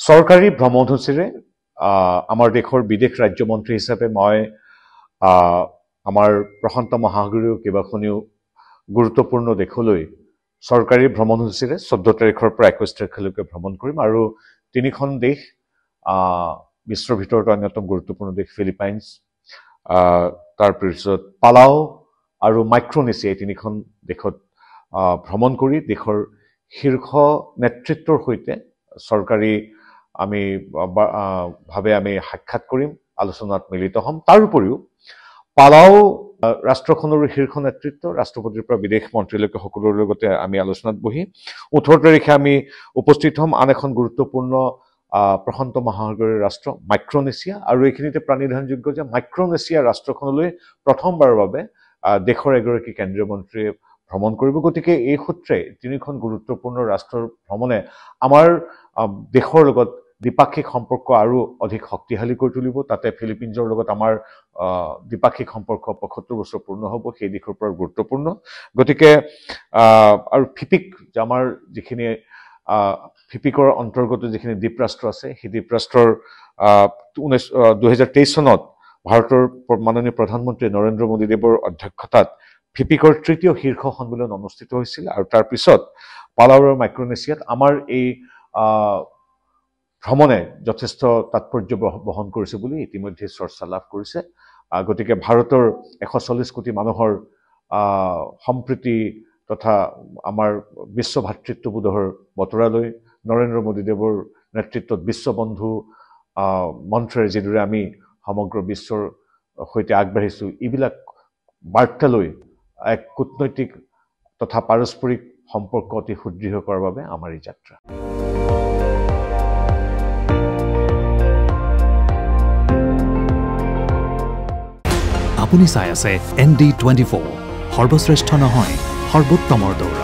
চৰকাৰী ভ্ৰমণসূচীৰে আমাৰ দেশৰ বিদেশ ৰাজ্যমন্ত্ৰী হিচাপে মই আমাৰ প্ৰশান্ত মহাসাগৰীয় কেইবাখনিও গুৰুত্বপূৰ্ণ দেশলৈ চৰকাৰী ভ্ৰমণসূচীৰে 14 তাৰিখৰ পৰা 21 তাৰিখলৈকে ভ্ৰমণ কৰিম আৰু তিনিখন দেশ বিশ্বৰ ভিতৰত অন্যতম গুৰুত্বপূৰ্ণ দেশ ফিলিপাইনছ তাৰপিছত পালাও আৰু মাইক্ৰনেছিয়া এই তিনিখন দেশত ভ্ৰমণ কৰি দেশৰ শীৰ্ষ নেতৃত্বৰ সৈতে চৰকাৰী আমি সাক্ষাৎ কৰিম আলোচনাত মিলিত হ'ম তাৰ উপৰিও পালাও ৰাষ্ট্ৰখনৰ শীৰ্ষ নেতৃত্ব ৰাষ্ট্ৰপতিৰ পৰা বিদেশ মন্ত্ৰীলৈকে সকলোৰে লগতে আমি আলোচনাত বহি 18 তাৰিখে আমি উপস্থিত হ'ম আন এখন গুৰুত্বপূৰ্ণ প্ৰশান্ত মহাসাগৰীয় ৰাষ্ট্ৰ মাইক্ৰনেছিয়া আৰু এইখিনিতে প্ৰাণীধানযোগ্য যে মাইক্ৰনেছিয়া ৰাষ্ট্ৰখনলৈ প্ৰথমবাৰৰ বাবে দেশৰ এগৰাকী কেন্দ্ৰীয় মন্ত্ৰীয়ে ভ্ৰমণ কৰিব গতিকে এই সূত্ৰে তিনিখন গুৰুত্বপূৰ্ণ ৰাষ্ট্ৰৰ ভ্ৰমণে আমাৰ দেশৰ লগত দ্বিপাক্ষিক সম্পৰ্ক আৰু অধিক শক্তিশালী কৰি তুলিব তাতে ফিলিপিনছৰ লগত আমাৰ দ্বিপাক্ষিক সম্পৰ্ক 75 বছৰ পূৰ্ণ হ'ব সেই দিশৰ পৰা গুৰুত্বপূৰ্ণ গতিকে আৰু ফিপিক আমাৰ যিখিনি ফিপিকৰ অন্তৰ্গত যিখিনি দ্বীপৰাষ্ট্ৰ আছে সেই দ্বীপৰাষ্ট্ৰৰ 2023 চনত ভাৰতৰ মাননীয় প্ৰধানমন্ত্ৰী নৰেন্দ্ৰ মোদীদেৱৰ অধ্যক্ষতাত ফিপিকৰ তৃতীয় শীৰ্ষ সন্মিলন অনুষ্ঠিত হৈছিল আৰু তাৰ পিছত পালাও আৰু মাইক্ৰনেছিয়াত আমাৰ এই ভ্ৰমণে যথেষ্ট তাৎপৰ্য বহন কৰিছে বুলি ইতিমধ্যে চৰ্চা লাভ কৰিছে গতিকে ভাৰতৰ 140 কোটি মানুহৰ সম্প্ৰীতি তথা আমাৰ বিশ্ব ভাতৃত্ববোধৰ বতৰালৈ নৰেন্দ্ৰ মোদীদেৱৰ নেতৃত্বত বিশ্ববন্ধু মন্ত্ৰেৰে যিদৰে আমি সমগ্ৰ বিশ্বৰ সৈতে আগবাঢ়িছো এইবিলাক বাৰ্তালৈ এক কূটনৈতিক তথা পাৰস্পৰিক সম্পৰ্ক অতি সুদৃঢ় কৰাৰ বাবে আমাৰ এই যাত্ৰা আপুনি চাই আছে ND24 সৰ্বশ্ৰেষ্ঠ নহয় সৰ্বোত্তমৰ দৌৰ